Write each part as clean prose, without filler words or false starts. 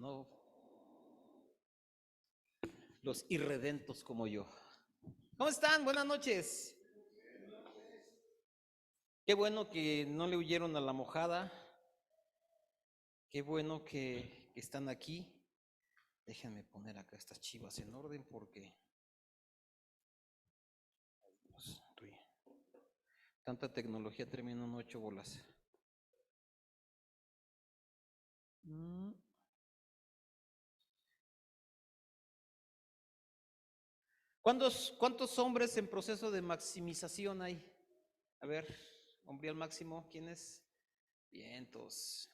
no los irredentos como yo. ¿Cómo están? Buenas noches. Qué bueno que no le huyeron a la mojada. Qué bueno que están aquí. Déjenme poner acá estas chivas en orden porque tanta tecnología termina en 8 bolas. ¿Cuántos hombres en proceso de maximización hay? A ver, hombre al máximo, ¿quién es? Vientos.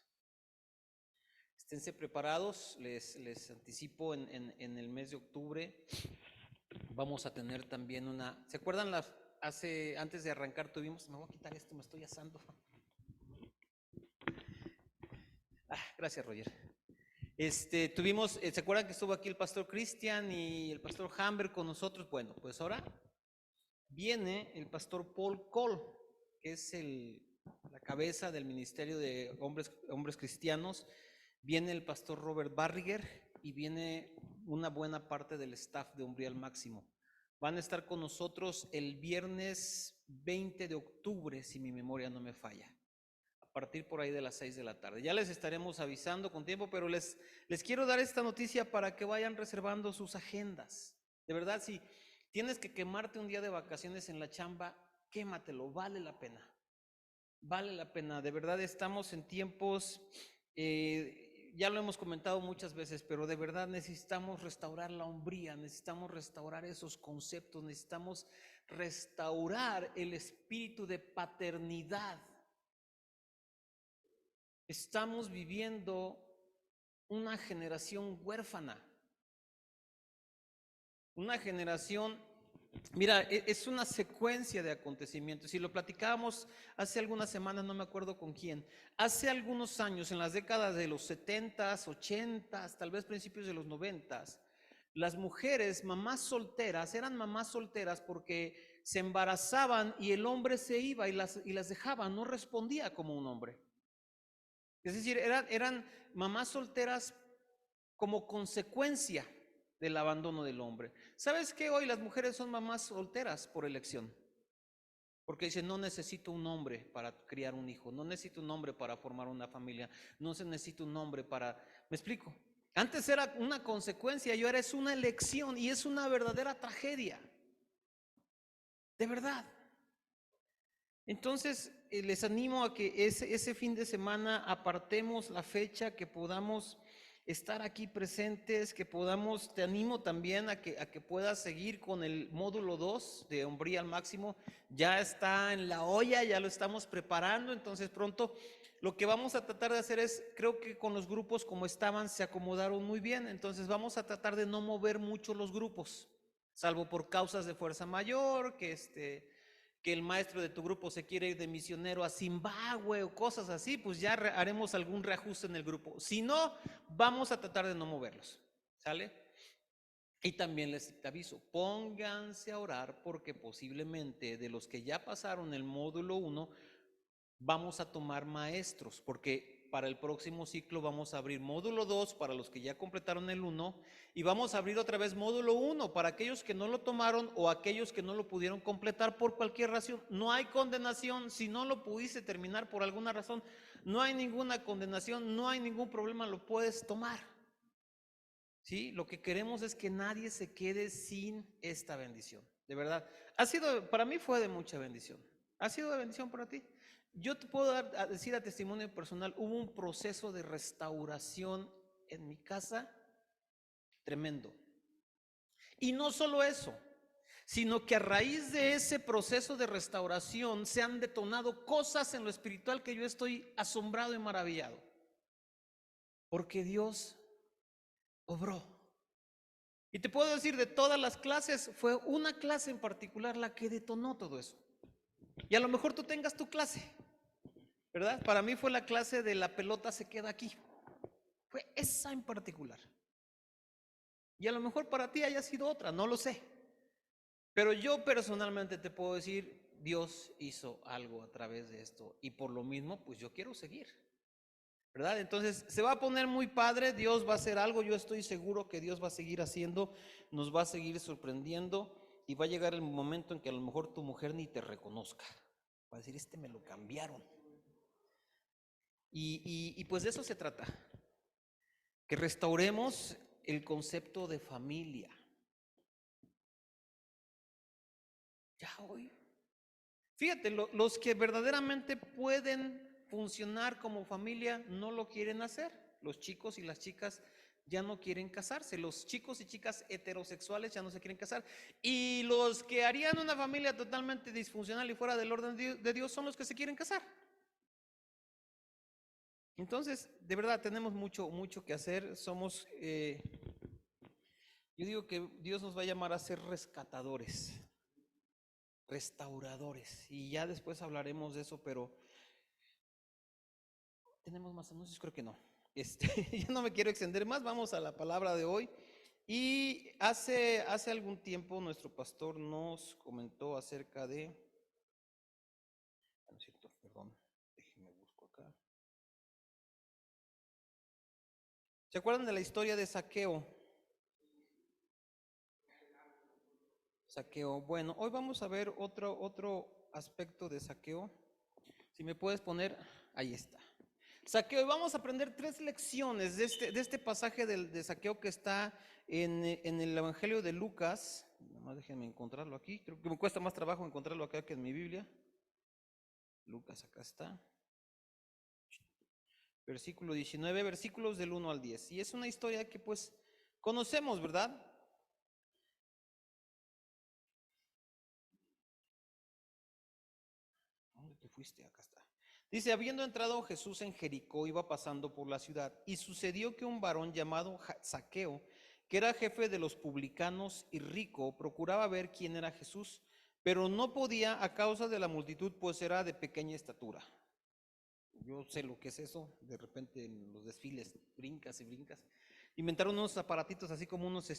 Esténse preparados, les anticipo en el mes de octubre vamos a tener también una. ¿Se acuerdan antes de arrancar tuvimos? Me voy a quitar esto, me estoy asando. Gracias, Roger. Tuvimos, ¿se acuerdan que estuvo aquí el pastor Cristian y el pastor Hamber con nosotros? Bueno, pues ahora viene el pastor Paul Cole, que es la cabeza del ministerio de hombres cristianos. Viene el pastor Robert Barriger y viene una buena parte del staff de Hombre al Máximo. Van a estar con nosotros el viernes 20 de octubre, si mi memoria no me falla, a partir por ahí de las 6 de la tarde. Ya les estaremos avisando con tiempo, pero les quiero dar esta noticia para que vayan reservando sus agendas. De verdad, si tienes que quemarte un día de vacaciones en la chamba, quématelo, vale la pena. Vale la pena, de verdad estamos en tiempos, ya lo hemos comentado muchas veces, pero de verdad necesitamos restaurar la hombría, necesitamos restaurar esos conceptos, necesitamos restaurar el espíritu de paternidad. Estamos viviendo una generación huérfana, una generación, mira, es una secuencia de acontecimientos. Y lo platicábamos hace algunas semanas, no me acuerdo con quién. Hace algunos años, en las décadas de los 70s, 80s, tal vez principios de los 90s, las mujeres, mamás solteras, eran mamás solteras porque se embarazaban y el hombre se iba y las dejaba, no respondía como un hombre. Es decir, eran mamás solteras como consecuencia del abandono del hombre. ¿Sabes qué? Hoy las mujeres son mamás solteras por elección. Porque dicen, no necesito un hombre para criar un hijo, no necesito un hombre para formar una familia, no se necesita un hombre para... ¿Me explico? Antes era una consecuencia y ahora es una elección y es una verdadera tragedia. De verdad. Entonces, les animo a que ese fin de semana apartemos la fecha, que podamos estar aquí presentes, que podamos, te animo también a que puedas seguir con el módulo 2 de Hombría al Máximo. Ya está en la olla, ya lo estamos preparando, entonces pronto lo que vamos a tratar de hacer es, creo que con los grupos como estaban se acomodaron muy bien, entonces vamos a tratar de no mover mucho los grupos, salvo por causas de fuerza mayor, que el maestro de tu grupo se quiere ir de misionero a Zimbabue o cosas así, pues ya haremos algún reajuste en el grupo. Si no, vamos a tratar de no moverlos, ¿sale? Y también les aviso, pónganse a orar porque posiblemente de los que ya pasaron el módulo 1, vamos a tomar maestros, porque para el próximo ciclo vamos a abrir módulo 2 para los que ya completaron el 1 y vamos a abrir otra vez módulo 1 para aquellos que no lo tomaron o aquellos que no lo pudieron completar por cualquier razón. No hay condenación si no lo pudiste terminar por alguna razón. No hay ninguna condenación, no hay ningún problema, lo puedes tomar. ¿Sí? Lo que queremos es que nadie se quede sin esta bendición. De verdad, para mí fue de mucha bendición. ¿Ha sido de bendición para ti? Yo te puedo decir a testimonio personal, hubo un proceso de restauración en mi casa tremendo. Y no solo eso, sino que a raíz de ese proceso de restauración se han detonado cosas en lo espiritual que yo estoy asombrado y maravillado. Porque Dios obró. Y te puedo decir, de todas las clases, fue una clase en particular la que detonó todo eso. Y a lo mejor tú tengas tu clase, ¿verdad? Para mí fue la clase de la pelota se queda aquí. Fue esa en particular. Y a lo mejor para ti haya sido otra, no lo sé. Pero yo personalmente te puedo decir, Dios hizo algo a través de esto. Y por lo mismo, pues yo quiero seguir. ¿verdad? Entonces se va a poner muy padre, Dios va a hacer algo, yo estoy seguro que Dios va a seguir haciendo, nos va a seguir sorprendiendo y va a llegar el momento en que a lo mejor tu mujer ni te reconozca, va a decir, me lo cambiaron. Y pues de eso se trata, que restauremos el concepto de familia. Ya hoy, fíjate, los que verdaderamente pueden funcionar como familia no lo quieren hacer. Los chicos y las chicas ya no quieren casarse. Los chicos y chicas heterosexuales ya no se quieren casar. Y los que harían una familia totalmente disfuncional y fuera del orden de Dios son los que se quieren casar. Entonces, de verdad, tenemos mucho, mucho que hacer. Yo digo que Dios nos va a llamar a ser rescatadores, restauradores. Y ya después hablaremos de eso, pero ¿tenemos más anuncios? Creo que no. Ya no me quiero extender más, vamos a la palabra de hoy. Y hace algún tiempo nuestro pastor nos comentó acerca de, no es cierto, perdón, déjenme busco acá. ¿Se acuerdan de la historia de Zaqueo? Zaqueo, bueno, hoy vamos a ver otro aspecto de Zaqueo. Si me puedes poner, ahí está. Zaqueo, vamos a aprender 3 lecciones de este pasaje de Zaqueo que está en el Evangelio de Lucas. Nomás déjenme encontrarlo aquí. Creo que me cuesta más trabajo encontrarlo acá que en mi Biblia. Lucas, acá está. Versículo 19, versículos del 1 al 10. Y es una historia que pues conocemos, ¿verdad? ¿Dónde te fuiste? Acá está. Dice, habiendo entrado Jesús en Jericó, iba pasando por la ciudad, y sucedió que un varón llamado Zaqueo, que era jefe de los publicanos y rico, procuraba ver quién era Jesús, pero no podía a causa de la multitud, pues era de pequeña estatura. Yo sé lo que es eso, de repente en los desfiles brincas y brincas. Inventaron unos aparatitos así como unos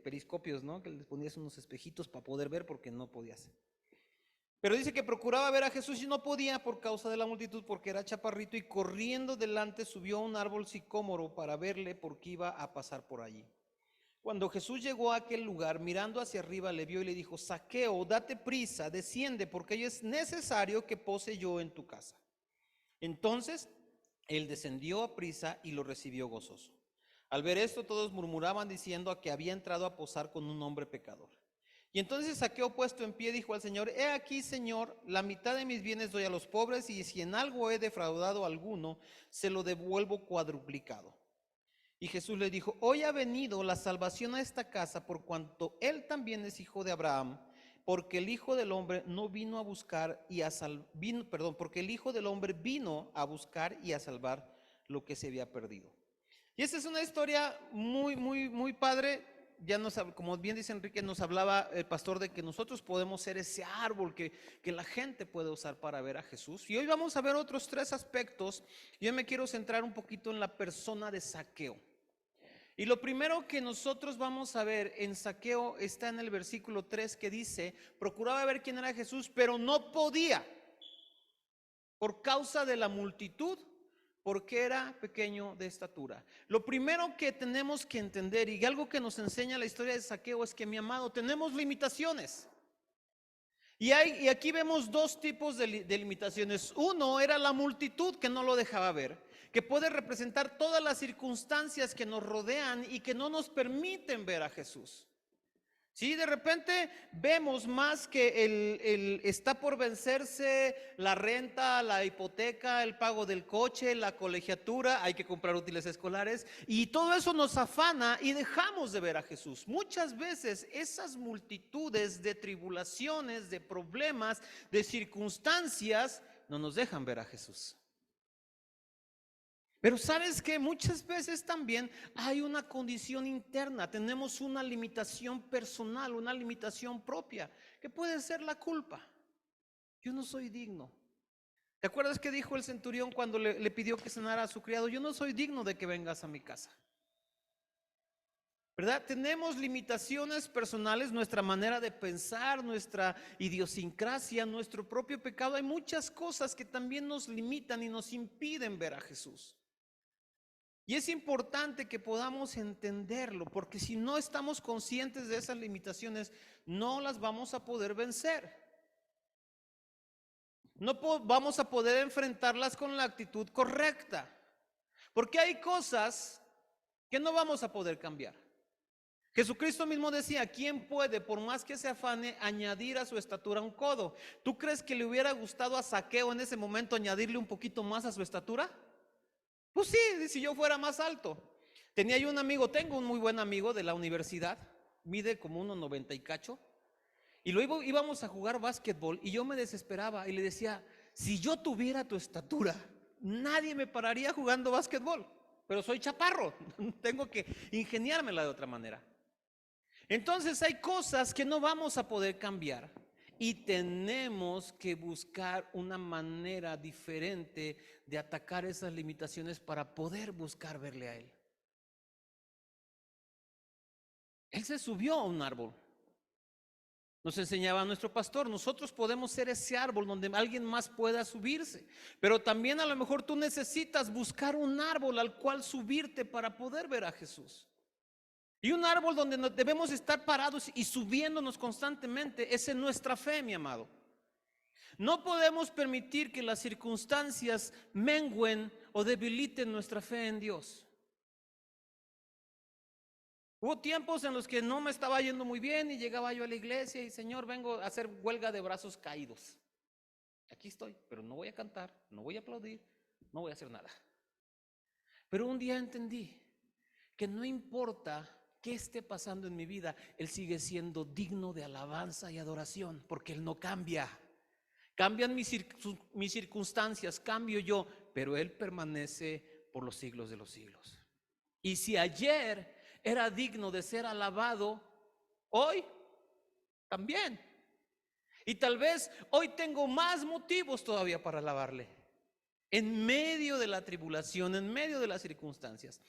periscopios, ¿no? Que les ponías unos espejitos para poder ver porque no podías. Pero dice que procuraba ver a Jesús y no podía por causa de la multitud porque era chaparrito, y corriendo delante subió a un árbol sicómoro para verle porque iba a pasar por allí. Cuando Jesús llegó a aquel lugar, mirando hacia arriba, le vio y le dijo, Zaqueo, date prisa, desciende, porque hoy es necesario que pose yo en tu casa. Entonces él descendió a prisa y lo recibió gozoso. Al ver esto, todos murmuraban diciendo que había entrado a posar con un hombre pecador. Y entonces Zaqueo, puesto en pie, dijo al Señor, he aquí, Señor, la mitad de mis bienes doy a los pobres, y si en algo he defraudado a alguno, se lo devuelvo cuadruplicado. Y Jesús le dijo, hoy ha venido la salvación a esta casa, por cuanto él también es hijo de Abraham, porque el Hijo del Hombre no vino a buscar y a porque el Hijo del Hombre vino a buscar y a salvar lo que se había perdido. Y esta es una historia muy, muy, muy padre. Ya como bien dice Enrique, nos hablaba el pastor de que nosotros podemos ser ese árbol que la gente puede usar para ver a Jesús. Y hoy vamos a ver otros 3 aspectos. Yo me quiero centrar un poquito en la persona de Zaqueo. Y lo primero que nosotros vamos a ver en Zaqueo está en el versículo 3, que dice, procuraba ver quién era Jesús, pero no podía por causa de la multitud, porque era pequeño de estatura. Lo primero que tenemos que entender, y algo que nos enseña la historia de Zaqueo, es que, mi amado, tenemos limitaciones. Y aquí vemos 2 tipos de limitaciones. Uno era la multitud, que no lo dejaba ver, que puede representar todas las circunstancias que nos rodean y que no nos permiten ver a Jesús. Sí, de repente vemos más que está por vencerse la renta, la hipoteca, el pago del coche, la colegiatura, hay que comprar útiles escolares, y todo eso nos afana y dejamos de ver a Jesús. Muchas veces esas multitudes de tribulaciones, de problemas, de circunstancias no nos dejan ver a Jesús. Pero sabes que muchas veces también hay una condición interna, tenemos una limitación personal, una limitación propia, que puede ser la culpa. Yo no soy digno. ¿Te acuerdas que dijo el centurión cuando le pidió que sanara a su criado? Yo no soy digno de que vengas a mi casa. ¿Verdad? Tenemos limitaciones personales, nuestra manera de pensar, nuestra idiosincrasia, nuestro propio pecado. Hay muchas cosas que también nos limitan y nos impiden ver a Jesús. Y es importante que podamos entenderlo, porque si no estamos conscientes de esas limitaciones, no las vamos a poder vencer. No vamos a poder enfrentarlas con la actitud correcta, porque hay cosas que no vamos a poder cambiar. Jesucristo mismo decía: ¿quién puede, por más que se afane, añadir a su estatura un codo? ¿Tú crees que le hubiera gustado a Zaqueo en ese momento añadirle un poquito más a su estatura? Pues sí, si yo fuera más alto. Tenía yo un amigo, tengo un muy buen amigo de la universidad, mide como 1,90 y cacho, y luego íbamos a jugar básquetbol y yo me desesperaba y le decía: si yo tuviera tu estatura, nadie me pararía jugando básquetbol, pero soy chaparro, tengo que ingeniármela de otra manera. Entonces hay cosas que no vamos a poder cambiar y tenemos que buscar una manera diferente de atacar esas limitaciones para poder buscar verle a Él. Él se subió a un árbol. Nos enseñaba nuestro pastor: nosotros podemos ser ese árbol donde alguien más pueda subirse, pero también a lo mejor tú necesitas buscar un árbol al cual subirte para poder ver a Jesús. Y un árbol donde debemos estar parados y subiéndonos constantemente es en nuestra fe, mi amado. No podemos permitir que las circunstancias mengüen o debiliten nuestra fe en Dios. Hubo tiempos en los que no me estaba yendo muy bien y llegaba yo a la iglesia y: Señor, vengo a hacer huelga de brazos caídos. Aquí estoy, pero no voy a cantar, no voy a aplaudir, no voy a hacer nada. Pero un día entendí que no importa qué esté pasando en mi vida, Él sigue siendo digno de alabanza y adoración, porque Él no cambia. Cambian mis circunstancias, cambio yo, pero Él permanece por los siglos de los siglos. Y si ayer era digno de ser alabado, hoy también. Y tal vez hoy tengo más motivos todavía para alabarle, en medio de la tribulación, en medio de las circunstancias.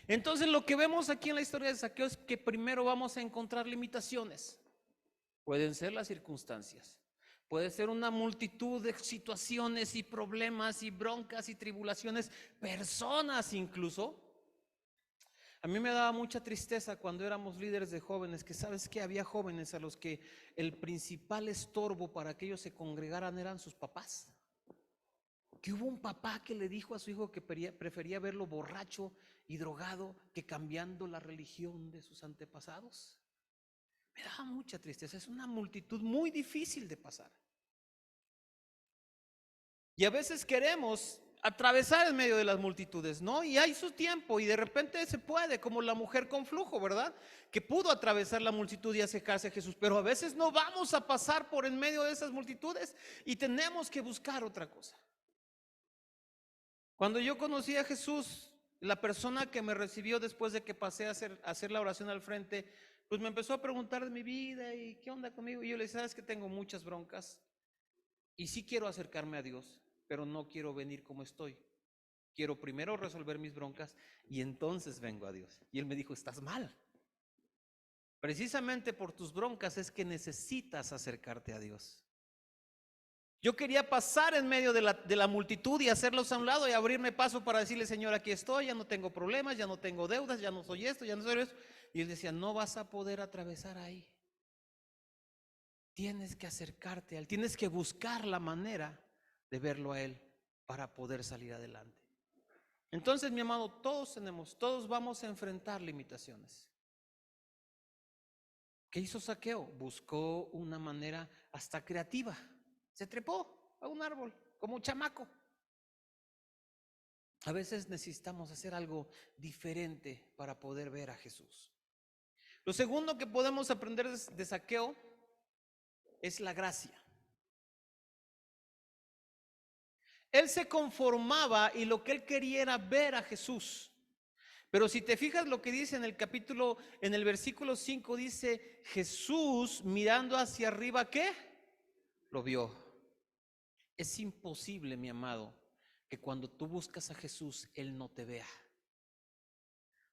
Entonces lo que vemos aquí en la historia de Zaqueo es que primero vamos a encontrar limitaciones. Pueden ser las circunstancias, puede ser una multitud de situaciones y problemas y broncas y tribulaciones, personas incluso. A mí me daba mucha tristeza cuando éramos líderes de jóvenes, que sabes que había jóvenes a los que el principal estorbo para que ellos se congregaran eran sus papás. Que hubo un papá que le dijo a su hijo que prefería verlo borracho y drogado que cambiando la religión de sus antepasados. Me daba mucha tristeza. Es una multitud muy difícil de pasar. Y a veces queremos atravesar en medio de las multitudes, ¿no? Y hay su tiempo y de repente se puede, como la mujer con flujo, ¿verdad? Que pudo atravesar la multitud y acercarse a Jesús, pero a veces no vamos a pasar por en medio de esas multitudes y tenemos que buscar otra cosa. Cuando yo conocí a Jesús, la persona que me recibió después de que pasé a hacer la oración al frente, pues me empezó a preguntar de mi vida y qué onda conmigo. Y yo le dije: sabes que tengo muchas broncas y sí quiero acercarme a Dios, pero no quiero venir como estoy. Quiero primero resolver mis broncas y entonces vengo a Dios. Y él me dijo: estás mal. Precisamente por tus broncas es que necesitas acercarte a Dios. Yo quería pasar en medio de la multitud y hacerlos a un lado y abrirme paso para decirle: Señor, aquí estoy, ya no tengo problemas, ya no tengo deudas, ya no soy esto, ya no soy eso. Y él decía: no vas a poder atravesar ahí. Tienes que acercarte a Él, tienes que buscar la manera de verlo a Él para poder salir adelante. Entonces, mi amado, todos vamos a enfrentar limitaciones. ¿Qué hizo Zaqueo? Buscó una manera hasta creativa. Se trepó a un árbol como un chamaco. A veces necesitamos hacer algo diferente para poder ver a Jesús. Lo segundo que podemos aprender de Zaqueo es la gracia. Él se conformaba y lo que él quería era ver a Jesús. Pero si te fijas lo que dice en el versículo 5, dice: Jesús mirando hacia arriba, ¿qué? Lo vio. Es imposible, mi amado, que cuando tú buscas a Jesús, Él no te vea,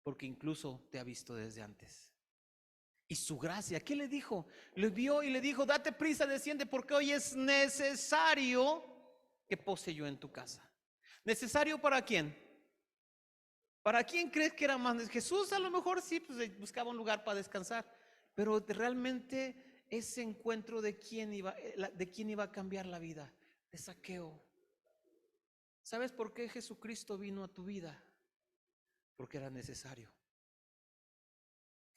porque incluso te ha visto desde antes. Y su gracia, ¿qué le dijo? Le vio y le dijo: date prisa, desciende, porque hoy es necesario que pose yo en tu casa. ¿Necesario para quién? ¿Para quién crees que era más? Jesús a lo mejor sí, pues buscaba un lugar para descansar, pero realmente ese encuentro de quién iba a cambiar la vida, de Zaqueo. ¿Sabes por qué Jesucristo vino a tu vida? Porque era necesario.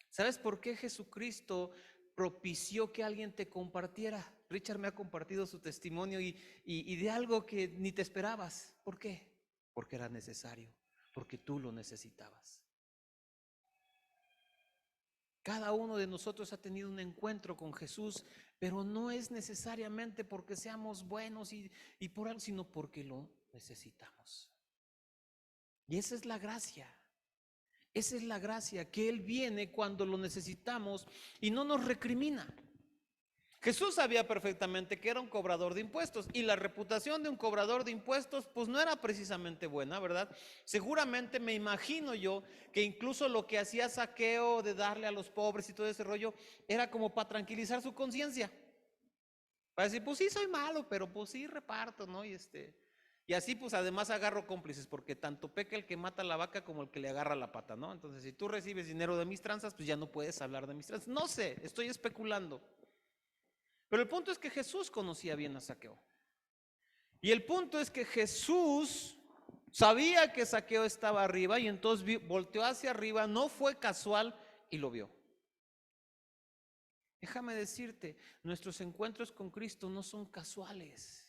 ¿Sabes por qué Jesucristo propició que alguien te compartiera? Richard me ha compartido su testimonio y de algo que ni te esperabas. ¿Por qué? Porque era necesario, porque tú lo necesitabas. Cada uno de nosotros ha tenido un encuentro con Jesús, pero no es necesariamente porque seamos buenos y por algo, sino porque lo necesitamos. Y esa es la gracia. Esa es la gracia, que Él viene cuando lo necesitamos y no nos recrimina. Jesús sabía perfectamente que era un cobrador de impuestos y la reputación de un cobrador de impuestos pues no era precisamente buena, ¿verdad? Seguramente me imagino yo que incluso lo que hacía Zaqueo de darle a los pobres y todo ese rollo era como para tranquilizar su conciencia. Para decir, pues sí soy malo, pero pues sí reparto, ¿no? Y así pues además agarro cómplices, porque tanto peca el que mata la vaca como el que le agarra la pata, ¿no? Entonces si tú recibes dinero de mis tranzas, pues ya no puedes hablar de mis tranzas. No sé, estoy especulando. Pero el punto es que Jesús conocía bien a Zaqueo. Y el punto es que Jesús sabía que Zaqueo estaba arriba y entonces volteó hacia arriba, no fue casual y lo vio. Déjame decirte, nuestros encuentros con Cristo no son casuales.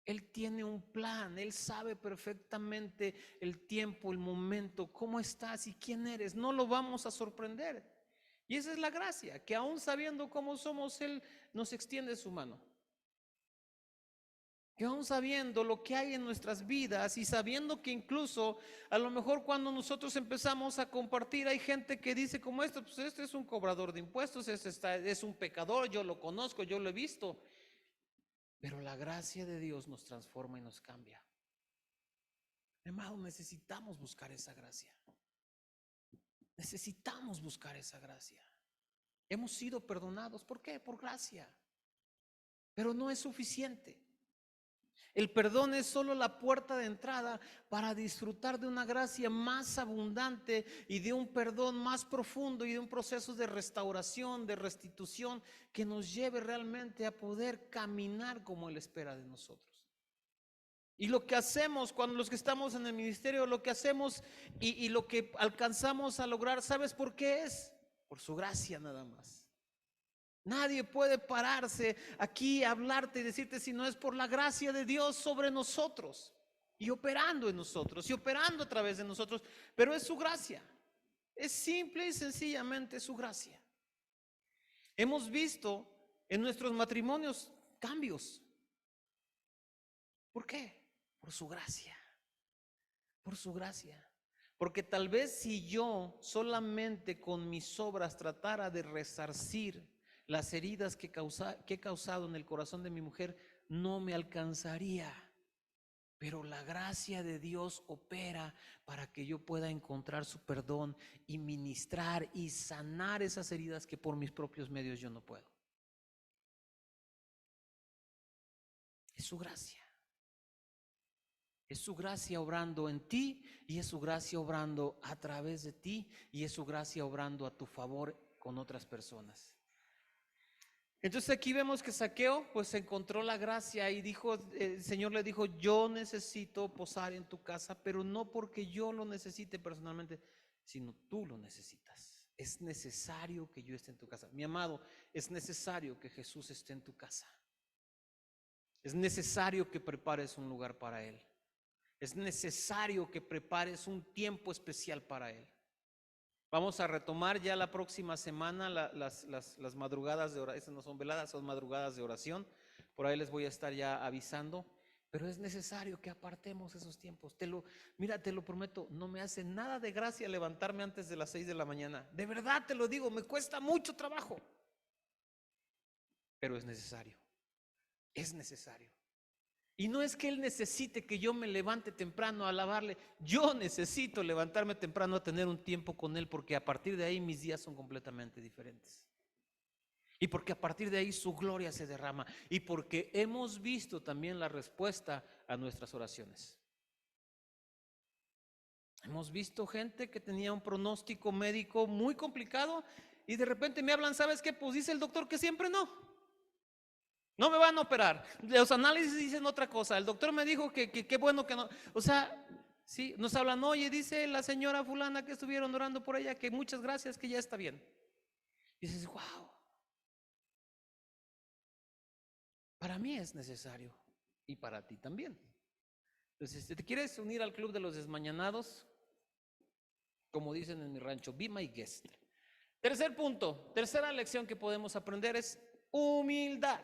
Él tiene un plan, Él sabe perfectamente el tiempo, el momento, cómo estás y quién eres. No lo vamos a sorprender. Y esa es la gracia, que aún sabiendo cómo somos, Él nos extiende su mano. Que aún sabiendo lo que hay en nuestras vidas y sabiendo que incluso a lo mejor cuando nosotros empezamos a compartir hay gente que dice como esto, pues este es un cobrador de impuestos, es un pecador, yo lo conozco, yo lo he visto. Pero la gracia de Dios nos transforma y nos cambia. Hermano, necesitamos buscar esa gracia. Necesitamos buscar esa gracia. Hemos sido perdonados. ¿Por qué? Por gracia. Pero no es suficiente. El perdón es solo la puerta de entrada para disfrutar de una gracia más abundante y de un perdón más profundo y de un proceso de restauración, de restitución que nos lleve realmente a poder caminar como Él espera de nosotros. Y lo que hacemos cuando los que estamos en el ministerio, lo que hacemos y lo que alcanzamos a lograr, ¿sabes por qué es? Por su gracia nada más. Nadie puede pararse aquí a hablarte y decirte si no es por la gracia de Dios sobre nosotros y operando en nosotros y operando a través de nosotros, pero es su gracia. Es simple y sencillamente su gracia. Hemos visto en nuestros matrimonios cambios. ¿Por qué? Por su gracia. Por su gracia. Porque tal vez si yo solamente con mis obras tratara de resarcir las heridas que he causado en el corazón de mi mujer, no me alcanzaría. Pero la gracia de Dios opera para que yo pueda encontrar su perdón y ministrar y sanar esas heridas que por mis propios medios yo no puedo. Es su gracia. Es su gracia obrando en ti y es su gracia obrando a través de ti y es su gracia obrando a tu favor con otras personas. Entonces aquí vemos que Zaqueo pues encontró la gracia y dijo, el Señor le dijo, yo necesito posar en tu casa, pero no porque yo lo necesite personalmente, sino tú lo necesitas. Es necesario que yo esté en tu casa. Mi amado, es necesario que Jesús esté en tu casa. Es necesario que prepares un lugar para Él. Es necesario que prepares un tiempo especial para Él. Vamos a retomar ya la próxima semana las madrugadas de oración. Estas no son veladas, son madrugadas de oración. Por ahí les voy a estar ya avisando. Pero es necesario que apartemos esos tiempos. Mira, te lo prometo, no me hace nada de gracia levantarme antes de las 6 de la mañana. De verdad te lo digo, me cuesta mucho trabajo. Pero es necesario. Es necesario. Y no es que Él necesite que yo me levante temprano a alabarle. Yo necesito levantarme temprano a tener un tiempo con Él, porque a partir de ahí mis días son completamente diferentes. Y porque a partir de ahí su gloria se derrama. Y porque hemos visto también la respuesta a nuestras oraciones. Hemos visto gente que tenía un pronóstico médico muy complicado y de repente me hablan, ¿sabes qué? Pues dice el doctor que siempre no. No me van a operar. Los análisis dicen otra cosa. El doctor me dijo que qué bueno que no. O sea, sí, nos hablan, oye, dice la señora fulana que estuvieron orando por ella que muchas gracias, que ya está bien. Y dices, wow, para mí es necesario y para ti también. Entonces, si te quieres unir al club de los desmañanados, como dicen en mi rancho, be my guest. Tercer punto, tercera lección que podemos aprender es humildad.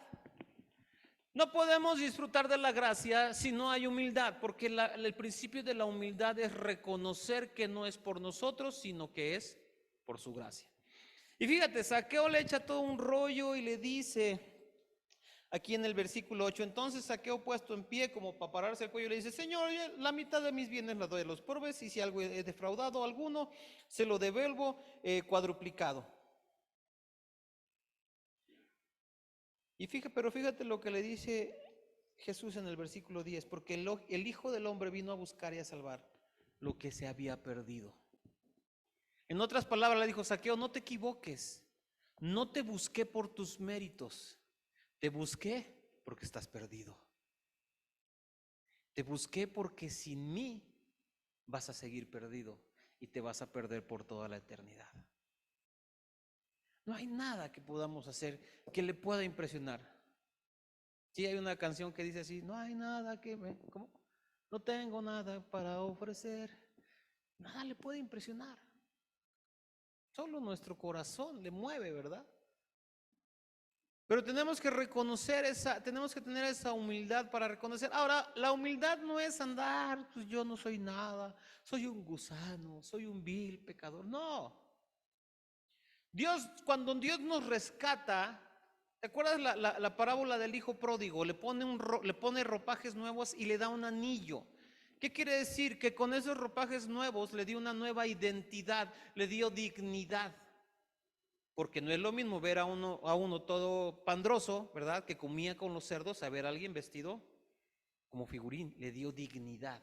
No podemos disfrutar de la gracia si no hay humildad, porque el principio de la humildad es reconocer que no es por nosotros, sino que es por su gracia. Y fíjate, Zaqueo le echa todo un rollo y le dice, aquí en el versículo 8, entonces Zaqueo puesto en pie como para pararse el cuello le dice, Señor, la mitad de mis bienes la doy a los pobres y si algo he defraudado a alguno, se lo devuelvo cuadruplicado. Y pero fíjate lo que le dice Jesús en el versículo 10, porque el Hijo del Hombre vino a buscar y a salvar lo que se había perdido. En otras palabras le dijo, Zaqueo, no te equivoques, no te busqué por tus méritos, te busqué porque estás perdido. Te busqué porque sin mí vas a seguir perdido y te vas a perder por toda la eternidad. No hay nada que podamos hacer que le pueda impresionar. Sí, hay una canción que dice así, no hay nada que me... ¿Cómo? No tengo nada para ofrecer. Nada le puede impresionar. Solo nuestro corazón le mueve, ¿verdad? Pero tenemos que reconocer tenemos que tener esa humildad para reconocer. Ahora, la humildad no es andar, pues yo no soy nada, soy un gusano, soy un vil pecador. No. Dios, cuando Dios nos rescata, ¿te acuerdas la parábola del hijo pródigo? Le pone ropajes nuevos y le da un anillo. ¿Qué quiere decir? Que con esos ropajes nuevos le dio una nueva identidad, le dio dignidad. Porque no es lo mismo ver a uno todo pandroso, ¿verdad? Que comía con los cerdos, a ver a alguien vestido como figurín, le dio dignidad.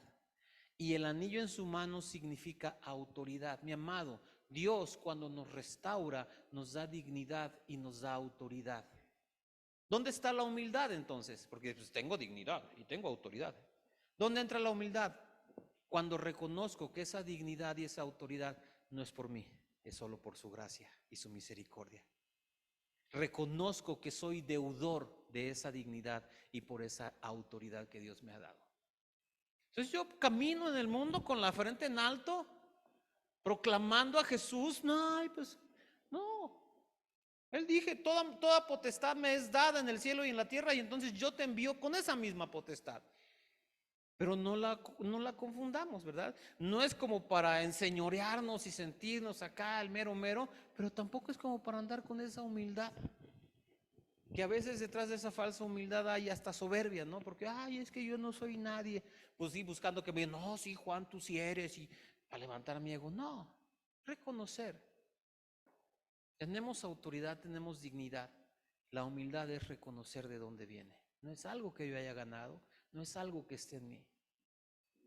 Y el anillo en su mano significa autoridad. Mi amado, Dios cuando nos restaura nos da dignidad y nos da autoridad. ¿Dónde está la humildad entonces? Porque pues, tengo dignidad y tengo autoridad. ¿Dónde entra la humildad? Cuando reconozco que esa dignidad y esa autoridad no es por mí, es solo por su gracia y su misericordia. Reconozco que soy deudor de esa dignidad y por esa autoridad que Dios me ha dado. Entonces yo camino en el mundo con la frente en alto, proclamando a Jesús. No, pues no. Él dije, toda potestad me es dada en el cielo y en la tierra y entonces yo te envío con esa misma potestad. Pero no la confundamos, ¿verdad? No es como para enseñorearnos y sentirnos acá el mero mero, pero tampoco es como para andar con esa humildad. Que a veces detrás de esa falsa humildad hay hasta soberbia, ¿no? Porque, ay, es que yo no soy nadie. Pues sí, buscando que me digan, no, sí, Juan, tú sí eres, y para levantar mi ego. No, reconocer. Tenemos autoridad, tenemos dignidad. La humildad es reconocer de dónde viene. No es algo que yo haya ganado, no es algo que esté en mí.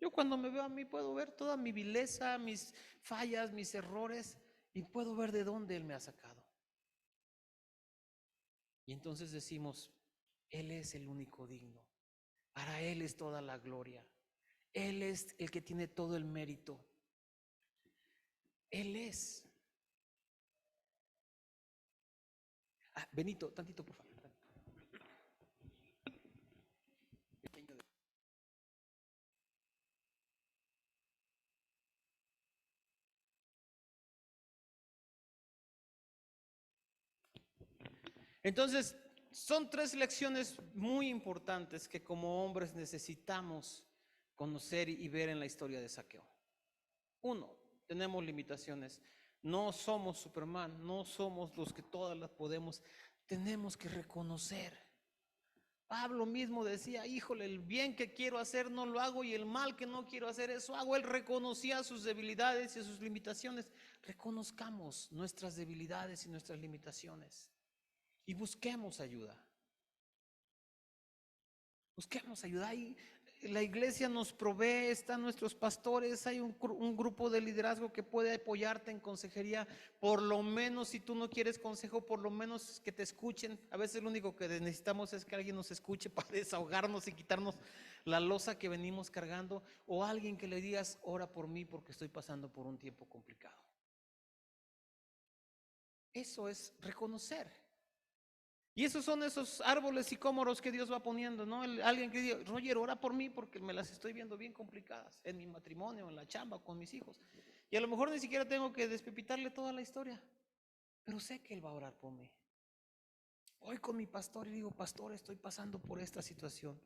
Yo cuando me veo a mí puedo ver toda mi vileza, mis fallas, mis errores, y puedo ver de dónde Él me ha sacado. Y entonces decimos, Él es el único digno. Para Él es toda la gloria. Él es el que tiene todo el mérito. Él es. Benito, tantito por favor. Entonces, son tres lecciones muy importantes que como hombres necesitamos conocer y ver en la historia de Zaqueo. Uno, tenemos limitaciones. No somos Superman, no somos los que todas las podemos. Tenemos que reconocer. Pablo mismo decía, híjole, el bien que quiero hacer no lo hago y el mal que no quiero hacer, eso hago. Él reconocía sus debilidades y sus limitaciones. Reconozcamos nuestras debilidades y nuestras limitaciones y busquemos ayuda. Busquemos ayuda. Y la iglesia nos provee, están nuestros pastores, hay un grupo de liderazgo que puede apoyarte en consejería. Por lo menos, si tú no quieres consejo, por lo menos que te escuchen. A veces lo único que necesitamos es que alguien nos escuche para desahogarnos y quitarnos la losa que venimos cargando, o alguien que le digas: ora por mí porque estoy pasando por un tiempo complicado. Eso es reconocer. Y esos son esos árboles sicómoros que Dios va poniendo, ¿no? Alguien que diga: Roger, ora por mí porque me las estoy viendo bien complicadas en mi matrimonio, en la chamba, con mis hijos. Y a lo mejor ni siquiera tengo que despepitarle toda la historia, pero sé que Él va a orar por mí. Voy con mi pastor y digo: pastor, estoy pasando por esta situación.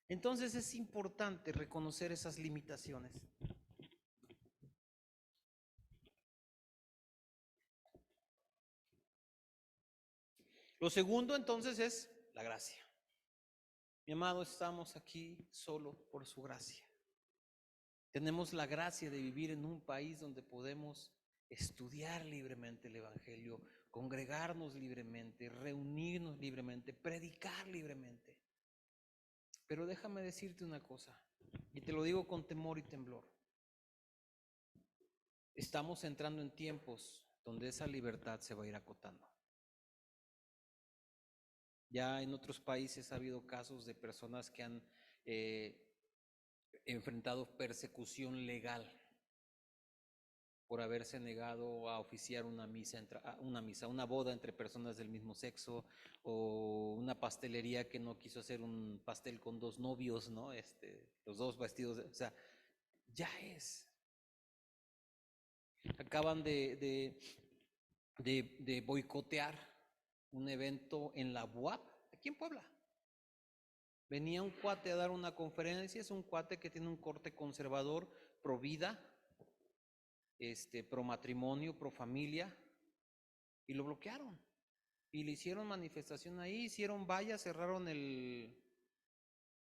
Entonces es importante reconocer esas limitaciones. Lo segundo entonces es la gracia. Mi amado, estamos aquí solo por su gracia. Tenemos la gracia de vivir en un país donde podemos estudiar libremente el Evangelio, congregarnos libremente, reunirnos libremente, predicar libremente. Pero déjame decirte una cosa, y te lo digo con temor y temblor. Estamos entrando en tiempos donde esa libertad se va a ir acotando. Ya en otros países ha habido casos de personas que han enfrentado persecución legal por haberse negado a oficiar una boda entre personas del mismo sexo, o una pastelería que no quiso hacer un pastel con dos novios, ¿no? Los dos vestidos, o sea, ya es. Acaban de boicotear un evento en la UAP, aquí en Puebla. Venía un cuate a dar una conferencia, es un cuate que tiene un corte conservador, pro vida, pro matrimonio, pro familia, y lo bloquearon. Y le hicieron manifestación ahí, hicieron vallas, cerraron el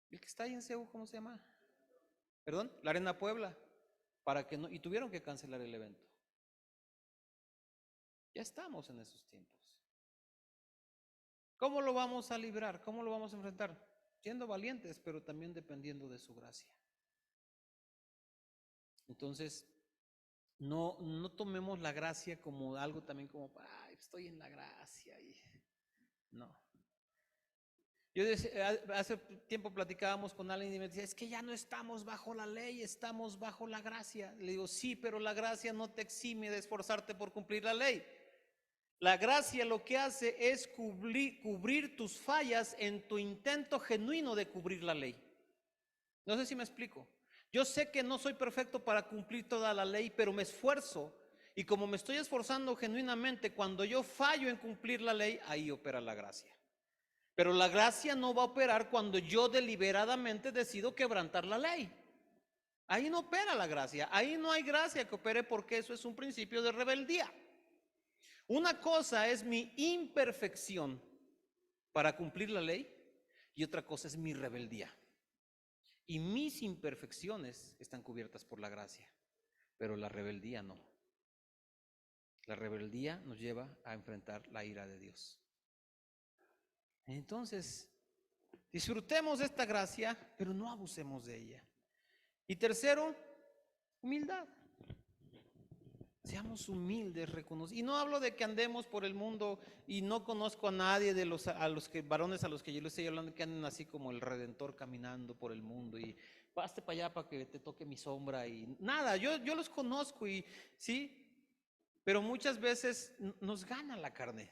que está ahí en CEU, ¿cómo se llama? Perdón, la Arena Puebla, para que no, y tuvieron que cancelar el evento. Ya estamos en esos tiempos. ¿Cómo lo vamos a librar? ¿Cómo lo vamos a enfrentar? Siendo valientes, pero también dependiendo de su gracia. Entonces, no tomemos la gracia como algo también como: ay, estoy en la gracia. No. Yo hace tiempo platicábamos con alguien y me decía: es que ya no estamos bajo la ley, estamos bajo la gracia. Le digo: sí, pero la gracia no te exime de esforzarte por cumplir la ley. La gracia lo que hace es cubrir tus fallas en tu intento genuino de cubrir la ley. No sé si me explico. Yo sé que no soy perfecto para cumplir toda la ley, pero me esfuerzo. Y como me estoy esforzando genuinamente, cuando yo fallo en cumplir la ley, ahí opera la gracia. Pero la gracia no va a operar cuando yo deliberadamente decido quebrantar la ley. Ahí no opera la gracia. Ahí no hay gracia que opere, porque eso es un principio de rebeldía. Una cosa es mi imperfección para cumplir la ley y otra cosa es mi rebeldía. Y mis imperfecciones están cubiertas por la gracia, pero la rebeldía no. La rebeldía nos lleva a enfrentar la ira de Dios. Entonces, disfrutemos de esta gracia, pero no abusemos de ella. Y tercero, humildad. Seamos humildes, reconocidos. Y no hablo de que andemos por el mundo, y no conozco a nadie de los varones a los que yo les estoy hablando que anden así como el Redentor caminando por el mundo y paste para allá para que te toque mi sombra y nada. Yo los conozco y sí, pero muchas veces nos gana la carne.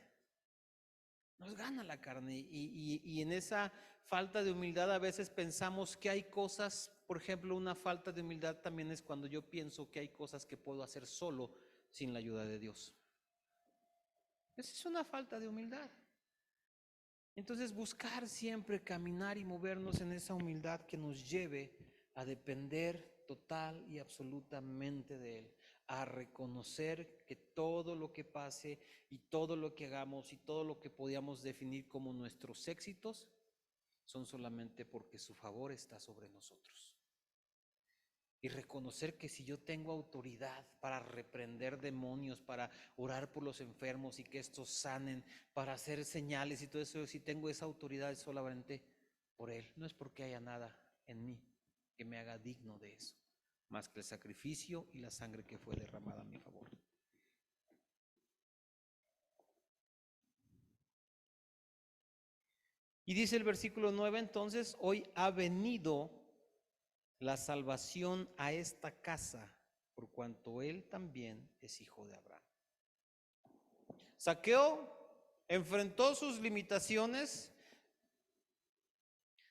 Nos gana la carne y en esa falta de humildad a veces pensamos que hay cosas. Por ejemplo, una falta de humildad también es cuando yo pienso que hay cosas que puedo hacer solo sin la ayuda de Dios. Esa es una falta de humildad. Entonces, buscar siempre caminar y movernos en esa humildad que nos lleve a depender total y absolutamente de Él, a reconocer que todo lo que pase y todo lo que hagamos y todo lo que podíamos definir como nuestros éxitos son solamente porque su favor está sobre nosotros. Y reconocer que si yo tengo autoridad para reprender demonios, para orar por los enfermos y que estos sanen, para hacer señales y todo eso, si tengo esa autoridad es solamente por Él, no es porque haya nada en mí que me haga digno de eso, más que el sacrificio y la sangre que fue derramada a mi favor. Y dice el versículo 9, entonces hoy ha venido la salvación a esta casa, por cuanto él también es hijo de Abraham. Zaqueo enfrentó sus limitaciones,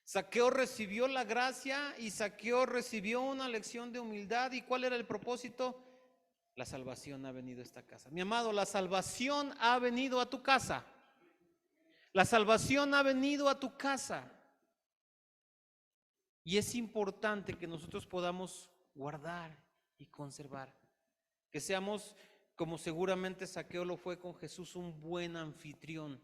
Zaqueo recibió la gracia y Zaqueo recibió una lección de humildad. ¿Y cuál era el propósito? La salvación ha venido a esta casa. Mi amado, la salvación ha venido a tu casa. La salvación ha venido a tu casa. Y es importante que nosotros podamos guardar y conservar. Que seamos, como seguramente Zaqueo lo fue con Jesús, un buen anfitrión.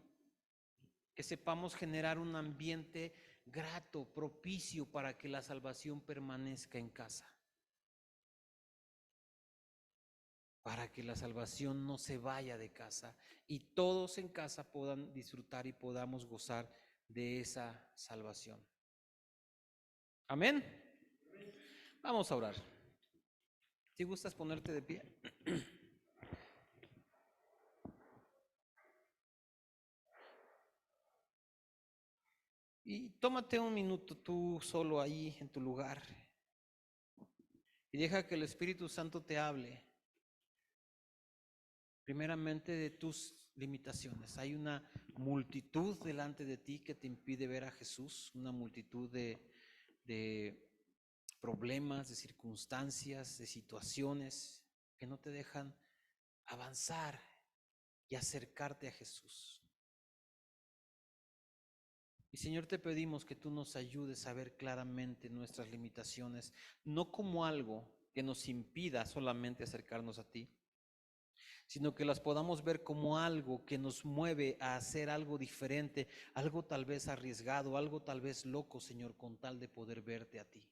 Que sepamos generar un ambiente grato, propicio para que la salvación permanezca en casa. Para que la salvación no se vaya de casa y todos en casa puedan disfrutar y podamos gozar de esa salvación. Amén. Vamos a orar. Si gustas ponerte de pie. Y tómate un minuto tú solo ahí en tu lugar y deja que el Espíritu Santo te hable primeramente de tus limitaciones. Hay una multitud delante de ti que te impide ver a Jesús, una multitud de problemas, de circunstancias, de situaciones que no te dejan avanzar y acercarte a Jesús. Y Señor, te pedimos que tú nos ayudes a ver claramente nuestras limitaciones, no como algo que nos impida solamente acercarnos a ti, sino que las podamos ver como algo que nos mueve a hacer algo diferente, algo tal vez arriesgado, algo tal vez loco, Señor, con tal de poder verte a ti.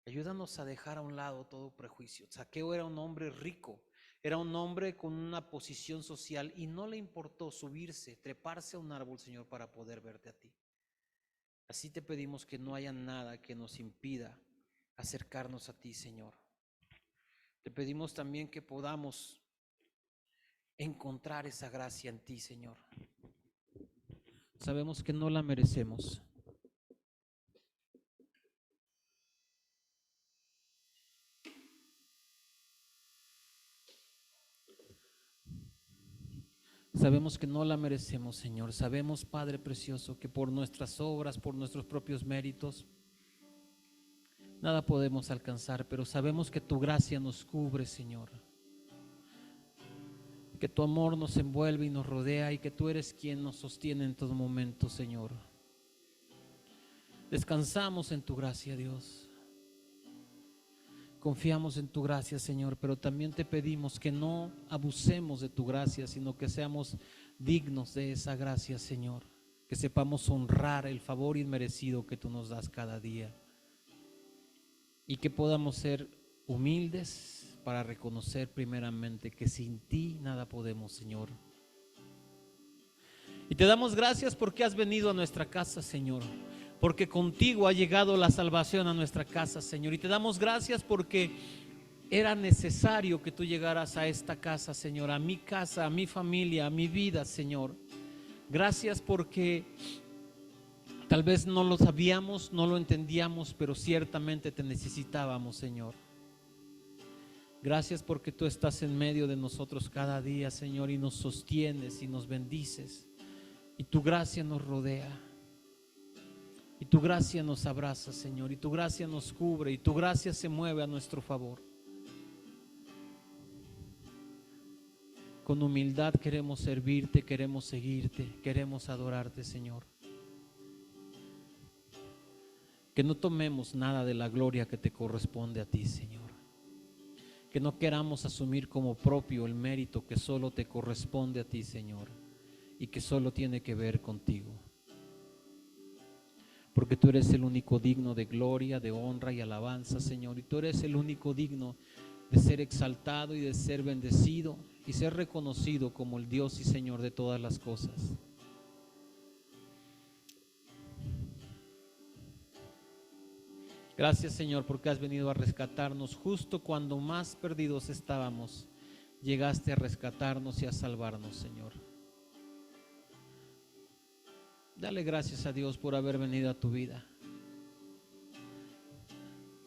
Ayúdanos a dejar a un lado todo prejuicio. Zaqueo era un hombre rico, era un hombre con una posición social y no le importó subirse, treparse a un árbol, Señor, para poder verte a ti. Así te pedimos que no haya nada que nos impida acercarnos a ti, Señor. Te pedimos también que podamos encontrar esa gracia en ti, Señor. Sabemos que no la merecemos. Sabemos que no la merecemos, Señor. Sabemos, Padre precioso, que por nuestras obras, por nuestros propios méritos, nada podemos alcanzar, pero sabemos que tu gracia nos cubre, Señor. Que tu amor nos envuelve y nos rodea y que tú eres quien nos sostiene en todo momento, Señor. Descansamos en tu gracia, Dios. Confiamos en tu gracia, Señor, pero también te pedimos que no abusemos de tu gracia, sino que seamos dignos de esa gracia, Señor. Que sepamos honrar el favor inmerecido que tú nos das cada día. Y que podamos ser humildes para reconocer primeramente que sin ti nada podemos, Señor. Y te damos gracias porque has venido a nuestra casa, Señor. Porque contigo ha llegado la salvación a nuestra casa, Señor. Y te damos gracias porque era necesario que tú llegaras a esta casa, Señor, a mi casa, a mi familia, a mi vida, Señor. Gracias porque tal vez no lo sabíamos, no lo entendíamos, pero ciertamente te necesitábamos, Señor. Gracias porque tú estás en medio de nosotros cada día, Señor, y nos sostienes y nos bendices. Y tu gracia nos rodea. Y tu gracia nos abraza, Señor, y tu gracia nos cubre, y tu gracia se mueve a nuestro favor. Con humildad queremos servirte, queremos seguirte, queremos adorarte, Señor. Que no tomemos nada de la gloria que te corresponde a ti, Señor. Que no queramos asumir como propio el mérito que solo te corresponde a ti, Señor, y que solo tiene que ver contigo. Porque tú eres el único digno de gloria, de honra y alabanza, Señor. Y tú eres el único digno de ser exaltado y de ser bendecido y ser reconocido como el Dios y Señor de todas las cosas. Gracias, Señor, porque has venido a rescatarnos justo cuando más perdidos estábamos. Llegaste a rescatarnos y a salvarnos, Señor. Dale gracias a Dios por haber venido a tu vida.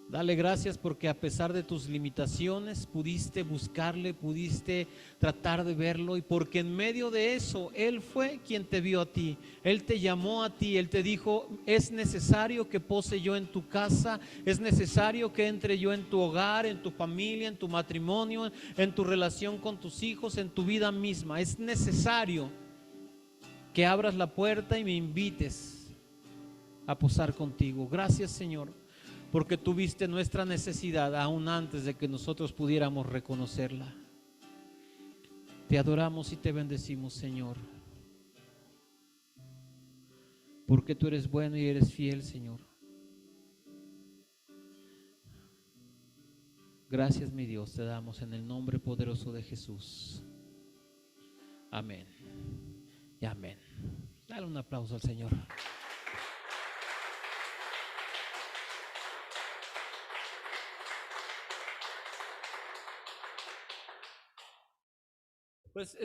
Dale gracias porque a pesar de tus limitaciones pudiste buscarle, pudiste tratar de verlo, y porque en medio de eso Él fue quien te vio a ti, Él te llamó a ti, Él te dijo: es necesario que pose yo en tu casa, es necesario que entre yo en tu hogar, en tu familia, en tu matrimonio, en tu relación con tus hijos, en tu vida misma. Es necesario que abras la puerta y me invites a posar contigo. Gracias, Señor, porque tú viste nuestra necesidad aún antes de que nosotros pudiéramos reconocerla. Te adoramos y te bendecimos, Señor, porque tú eres bueno y eres fiel, Señor. Gracias, mi Dios, te damos en el nombre poderoso de Jesús. Amén y amén. Dale un aplauso al Señor. Pues